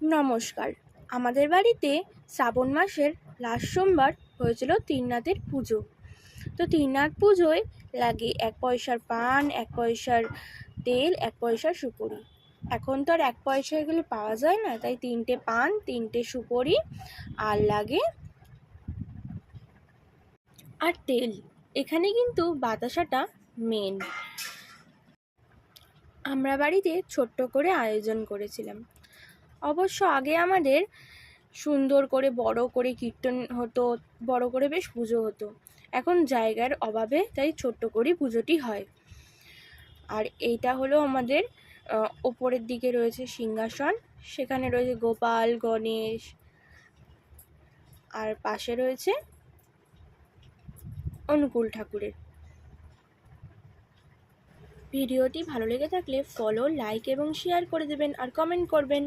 নমস্কার। আমাদের বাড়িতে শ্রাবণ মাসের লাস্ট সোমবার হয়েছিল তিননাথের পুজো। তো তিননাথ পুজোয় লাগে 1 পয়সার পান, 1 পয়সার তেল, 1 পয়সার সুপুরি। এখন তো আর 1 পয়সা এগুলো পাওয়া যায় না, তাই 3টে পান, 3টে সুপুরি আর লাগে আর তেল। এখানে কিন্তু বাতাসাটা মেন। আমরা বাড়িতে ছোট্ট করে আয়োজন করেছিলাম। অবশ্য আগে আমাদের সুন্দর করে বড় করে কীর্তন হতো, বড় করে বেশ পুজো হতো। এখন জায়গার অভাবে তাই ছোট্ট করেই পুজোটি হয়। আর এইটা হলো আমাদের ওপরের দিকে রয়েছে সিংহাসন, সেখানে রয়েছে গোপাল, গণেশ, আর পাশে রয়েছে অনুকূল ঠাকুরের। ভিডিওটি ভালো লেগে থাকলে ফলো, লাইক এবং শেয়ার করে দেবেন আর কমেন্ট করবেন।